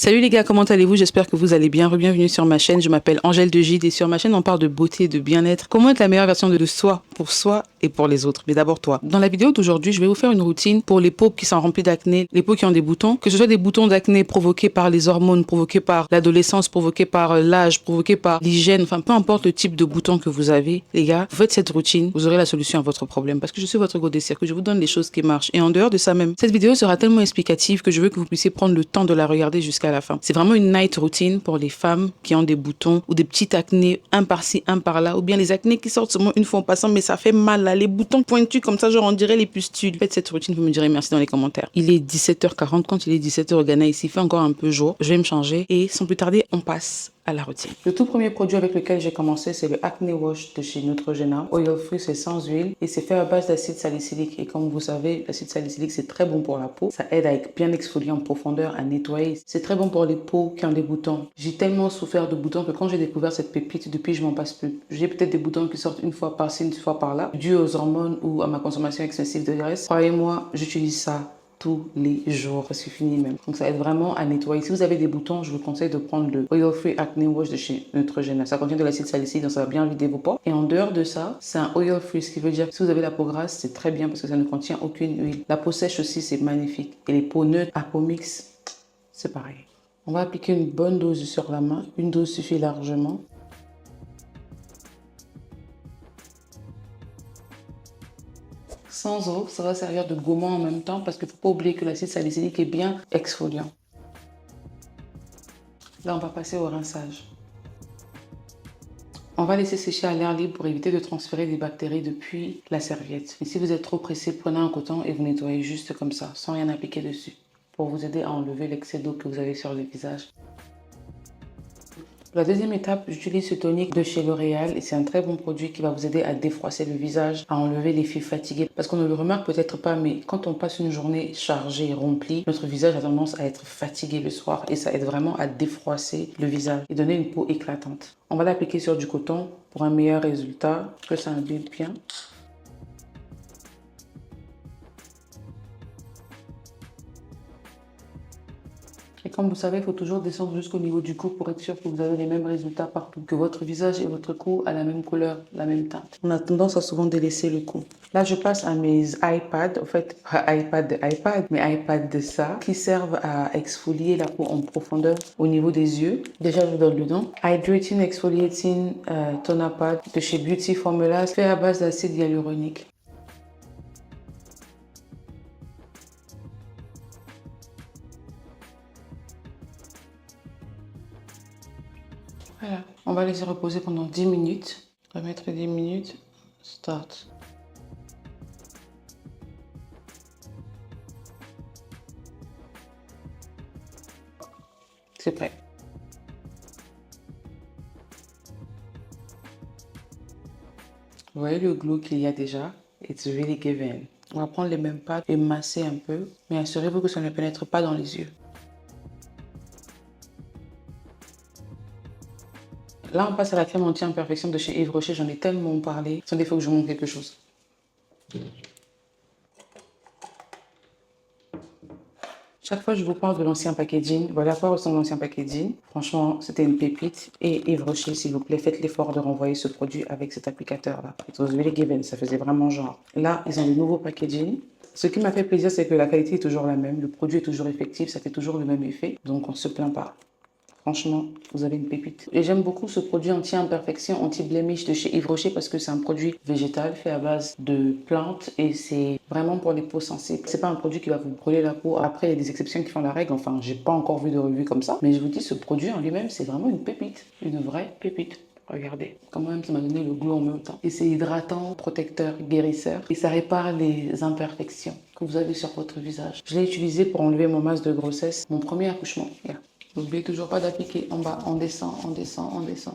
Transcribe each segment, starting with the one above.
Salut les gars, comment allez-vous? J'espère que vous allez bien. Bienvenue sur ma chaîne. Je m'appelle Angèle de Gide et sur ma chaîne, on parle de beauté, de bien-être. Comment être la meilleure version de soi, pour soi et pour les autres. Mais d'abord toi. Dans la vidéo d'aujourd'hui, je vais vous faire une routine pour les peaux qui sont remplies d'acné, les peaux qui ont des boutons, que ce soit des boutons d'acné provoqués par les hormones, provoqués par l'adolescence, provoqués par l'âge, provoqués par l'hygiène, enfin peu importe le type de bouton que vous avez, les gars, vous faites cette routine, vous aurez la solution à votre problème parce que je suis votre go dessert, que je vous donne les choses qui marchent. Et en dehors de ça même, cette vidéo sera tellement explicative que je veux que vous puissiez prendre le temps de la regarder jusqu'à la fin. C'est vraiment une night routine pour les femmes qui ont des boutons ou des petites acnés un par-ci, un par-là, ou bien les acnés qui sortent seulement une fois en passant, mais ça fait mal là, les boutons pointus comme ça, genre on dirait les pustules. Faites cette routine, vous me direz merci dans les commentaires. Il est 17h40, quand il est 17h au Ghana, ici, il fait encore un peu jour. Je vais me changer et sans plus tarder, on passe à la routine. Le tout premier produit avec lequel j'ai commencé, c'est le Acne Wash de chez Neutrogena. Oil free, c'est sans huile et c'est fait à base d'acide salicylique. Et comme vous savez, l'acide salicylique, c'est très bon pour la peau. Ça aide à bien exfolier en profondeur, à nettoyer. C'est très bon pour les peaux qui ont des boutons. J'ai tellement souffert de boutons que quand j'ai découvert cette pépite, depuis, je m'en passe plus. J'ai peut-être des boutons qui sortent une fois par-ci, une fois par-là, dû aux hormones ou à ma consommation excessive de graisse. Croyez-moi, j'utilise ça tous les jours, ça suffit même. Donc ça aide vraiment à nettoyer. Si vous avez des boutons, je vous conseille de prendre le Oil Free Acne Wash de chez Neutrogena. Ça contient de l'acide salicylique, donc ça va bien vider vos pores. Et en dehors de ça, c'est un oil free, ce qui veut dire que si vous avez la peau grasse, c'est très bien parce que ça ne contient aucune huile. La peau sèche aussi, c'est magnifique. Et les peaux neutres, à peau mixte, c'est pareil. On va appliquer une bonne dose sur la main. Une dose suffit largement. Sans eau, ça va servir de gommant en même temps parce qu'il ne faut pas oublier que l'acide salicylique est bien exfoliant. Là, on va passer au rinçage. On va laisser sécher à l'air libre pour éviter de transférer des bactéries depuis la serviette. Et si vous êtes trop pressé, prenez un coton et vous nettoyez juste comme ça, sans rien appliquer dessus, pour vous aider à enlever l'excès d'eau que vous avez sur le visage. Pour la deuxième étape, j'utilise ce tonique de chez L'Oréal et c'est un très bon produit qui va vous aider à défroisser le visage, à enlever l'effet fatigué. Parce qu'on ne le remarque peut-être pas, mais quand on passe une journée chargée, remplie, notre visage a tendance à être fatigué le soir et ça aide vraiment à défroisser le visage et donner une peau éclatante. On va l'appliquer sur du coton pour un meilleur résultat, que ça imbibe bien. Et comme vous savez, il faut toujours descendre jusqu'au niveau du cou pour être sûr que vous avez les mêmes résultats partout. Que votre visage et votre cou a la même couleur, la même teinte. On a tendance à souvent délaisser le cou. Là, je passe à mes iPads. En fait, pas iPad de iPad, mais iPad de ça, qui servent à exfolier la peau en profondeur au niveau des yeux. Déjà, je vous donne le nom. Hydrating Exfoliating Toner Pad de chez Beauty Formula, fait à base d'acide hyaluronique. Voilà, on va laisser reposer pendant 10 minutes. Remettre 10 minutes. Start. C'est prêt. Vous voyez le glow qu'il y a déjà? It's really given. On va prendre les mêmes pâtes et masser un peu, mais assurez-vous que ça ne pénètre pas dans les yeux. Là, on passe à la crème anti-imperfection de chez Yves Rocher. J'en ai tellement parlé. Sans défaut que je vous montre quelque chose. Chaque fois, je vous parle de l'ancien packaging. Voilà à quoi ressemble l'ancien packaging. Franchement, c'était une pépite. Et Yves Rocher, s'il vous plaît, faites l'effort de renvoyer ce produit avec cet applicateur-là. It was really given. Ça faisait vraiment genre. Là, ils ont le nouveau packaging. Ce qui m'a fait plaisir, c'est que la qualité est toujours la même. Le produit est toujours effectif. Ça fait toujours le même effet. Donc, on ne se plaint pas. Franchement, vous avez une pépite. Et j'aime beaucoup ce produit anti-imperfection, anti-blemish de chez Yves Rocher parce que c'est un produit végétal fait à base de plantes et c'est vraiment pour les peaux sensibles. C'est pas un produit qui va vous brûler la peau. Après, il y a des exceptions qui font la règle. Enfin, j'ai pas encore vu de revue comme ça. Mais je vous dis, ce produit en lui-même, c'est vraiment une pépite. Une vraie pépite. Regardez, quand même ça m'a donné le glow en même temps. Et c'est hydratant, protecteur, guérisseur. Et ça répare les imperfections que vous avez sur votre visage. Je l'ai utilisé pour enlever mon masque de grossesse, mon premier accouchement. Yeah. N'oubliez toujours pas d'appliquer en bas, on descend, on descend, on descend.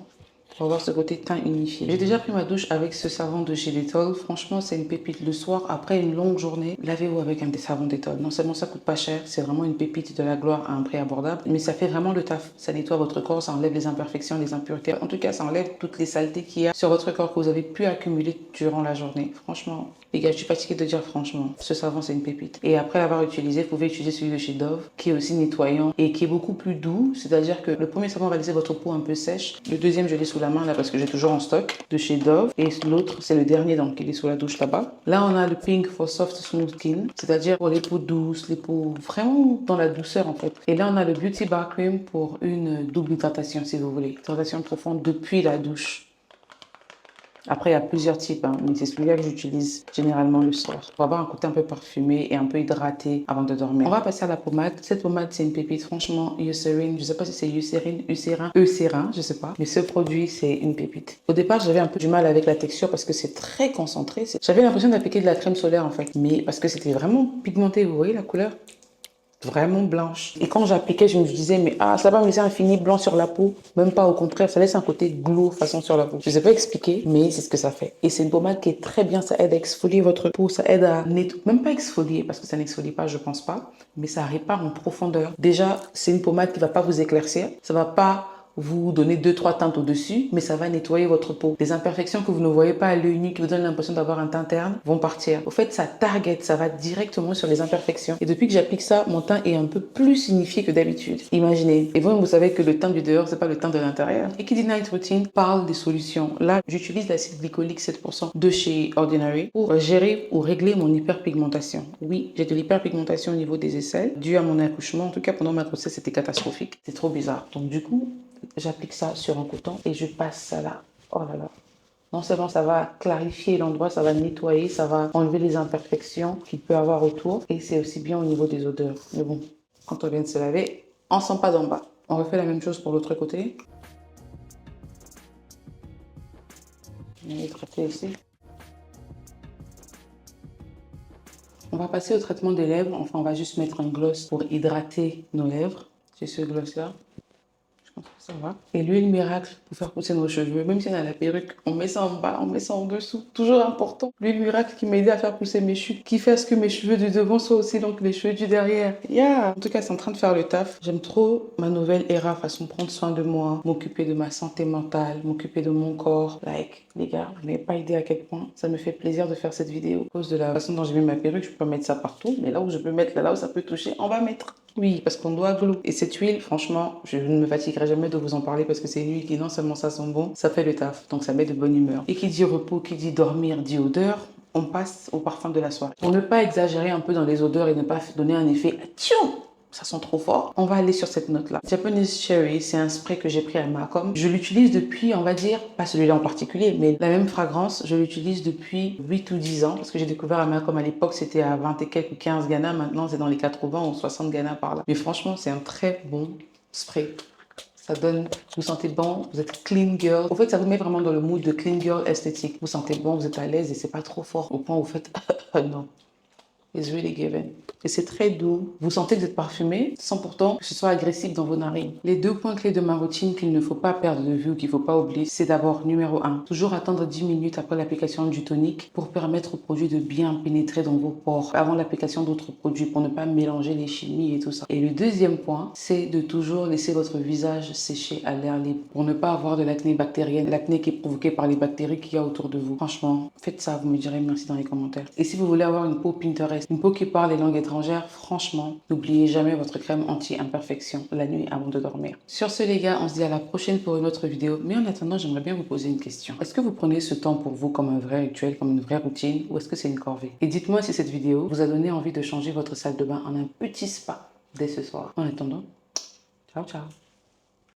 Pour avoir ce côté teint unifié. J'ai déjà pris ma douche avec ce savon de chez Dettol. Franchement, c'est une pépite. Le soir, après une longue journée, lavez-vous avec un savon Dettol. Non seulement ça coûte pas cher, c'est vraiment une pépite de la gloire à un prix abordable, mais ça fait vraiment le taf. Ça nettoie votre corps, ça enlève les imperfections, les impuretés. En tout cas, ça enlève toutes les saletés qu'il y a sur votre corps que vous avez pu accumuler durant la journée. Franchement, Les gars, je suis fatiguée de dire franchement, ce savon c'est une pépite. Et après l'avoir utilisé, vous pouvez utiliser celui de chez Dove, qui est aussi nettoyant et qui est beaucoup plus doux. C'est-à-dire que le premier savon va laisser votre peau un peu sèche. Le deuxième, je l'ai sous la main là parce que j'ai toujours en stock de chez Dove. Et l'autre, c'est le dernier, donc il est sous la douche là-bas. Là, on a le Pink for Soft Smooth Skin, c'est-à-dire pour les peaux douces, les peaux vraiment dans la douceur en fait. Et là, on a le Beauty Bar Cream pour une double hydratation si vous voulez. Hydratation profonde depuis la douche. Après, il y a plusieurs types, hein, mais c'est celui-là que j'utilise généralement le soir. Pour avoir un côté un peu parfumé et un peu hydraté avant de dormir. On va passer à la pommade. Cette pommade, c'est une pépite. Franchement, Eucerin, je sais pas si c'est Eucerin, je sais pas. Mais ce produit, c'est une pépite. Au départ, j'avais un peu du mal avec la texture parce que c'est très concentré. J'avais l'impression d'appliquer de la crème solaire en fait. Mais parce que c'était vraiment pigmenté, vous voyez la couleur? Vraiment blanche. Et quand j'appliquais, je me disais, mais ça va me laisser un fini blanc sur la peau. Même pas, au contraire, ça laisse un côté glow façon sur la peau. Je ne sais pas expliquer, mais c'est ce que ça fait. Et c'est une pommade qui est très bien, ça aide à exfolier votre peau, ça aide à nettoyer, même pas exfolier, parce que ça n'exfolie pas, je pense pas, mais ça répare en profondeur. Déjà, c'est une pommade qui va pas vous éclaircir, ça va pas vous donner 2-3 teintes au-dessus, mais ça va nettoyer votre peau. Les imperfections que vous ne voyez pas à l'œil nu, qui vous donnent l'impression d'avoir un teint terne, vont partir. Au fait, ça target, ça va directement sur les imperfections. Et depuis que j'applique ça, mon teint est un peu plus signifié que d'habitude. Imaginez. Et vous savez que le teint du dehors, c'est pas le teint de l'intérieur. Et qui dit Night Routine parle des solutions. Là, j'utilise l'acide glycolique 7% de chez Ordinary pour gérer ou régler mon hyperpigmentation. Oui, j'ai de l'hyperpigmentation au niveau des aisselles, dû à mon accouchement. En tout cas, pendant ma grossesse, c'était catastrophique. C'est trop bizarre. Donc du coup, j'applique ça sur un coton et je passe ça là. Oh là là. Non seulement ça va clarifier l'endroit, ça va nettoyer, ça va enlever les imperfections qu'il peut avoir autour. Et c'est aussi bien au niveau des odeurs. Mais bon, quand on vient de se laver, on ne sent pas d'en bas. On refait la même chose pour l'autre côté. On va traiter ici. On va passer au traitement des lèvres. Enfin, on va juste mettre un gloss pour hydrater nos lèvres. J'ai ce gloss là. Ça va. Et l'huile miracle pour faire pousser nos cheveux. Même si on a la perruque, on met ça en bas, on met ça en dessous. Toujours important. L'huile miracle qui m'aidait à faire pousser mes cheveux, qui fait à ce que mes cheveux du devant soient aussi longs que les cheveux du derrière. Yeah. En tout cas, c'est en train de faire le taf. J'aime trop ma nouvelle era, façon prendre soin de moi, m'occuper de ma santé mentale, m'occuper de mon corps. Like, les gars, vous n'avez pas idée à quel point ça me fait plaisir de faire cette vidéo. À cause de la façon dont j'ai mis ma perruque, je peux pas mettre ça partout. Mais là où je peux mettre, là où ça peut toucher, on va mettre. Oui, parce qu'on doit glow. Et cette huile, franchement, je ne me fatiguerai jamais de vous en parler parce que c'est une huile qui non seulement ça sent bon, ça fait le taf. Donc ça met de bonne humeur. Et qui dit repos, qui dit dormir, dit odeur, on passe au parfum de la soirée. Pour ne pas exagérer un peu dans les odeurs et ne pas donner un effet tchou, ça sent trop fort. On va aller sur cette note-là. Japanese Cherry, c'est un spray que j'ai pris à Macom. Je l'utilise depuis, on va dire, pas celui-là en particulier, mais la même fragrance, je l'utilise depuis 8 ou 10 ans parce que j'ai découvert à Macom à l'époque, c'était à 20 et quelques 15 Ghana. Maintenant, c'est dans les 80 ou 60 Ghana par là. Mais franchement, c'est un très bon spray. Ça donne, vous sentez bon, vous êtes clean girl. Au fait, ça vous met vraiment dans le mood de clean girl esthétique. Vous sentez bon, vous êtes à l'aise et c'est pas trop fort au point où vous faites non. It's really given. Et c'est très doux. Vous sentez que vous êtes parfumé sans pourtant que ce soit agressif dans vos narines. Les 2 points clés de ma routine qu'il ne faut pas perdre de vue ou qu'il ne faut pas oublier, c'est d'abord numéro 1. Toujours attendre 10 minutes après l'application du tonique pour permettre au produit de bien pénétrer dans vos pores avant l'application d'autres produits pour ne pas mélanger les chimies et tout ça. Et le deuxième point, c'est de toujours laisser votre visage sécher à l'air libre pour ne pas avoir de l'acné bactérienne, l'acné qui est provoquée par les bactéries qu'il y a autour de vous. Franchement, faites ça, vous me direz merci dans les commentaires. Et si vous voulez avoir une peau Pinterest, une peau qui parle les langues étrangères, franchement, n'oubliez jamais votre crème anti-imperfection la nuit avant de dormir. Sur ce les gars, on se dit à la prochaine pour une autre vidéo. Mais en attendant, j'aimerais bien vous poser une question. Est-ce que vous prenez ce temps pour vous comme un vrai rituel, comme une vraie routine, ou est-ce que c'est une corvée? Et dites-moi si cette vidéo vous a donné envie de changer votre salle de bain en un petit spa dès ce soir. En attendant, ciao ciao.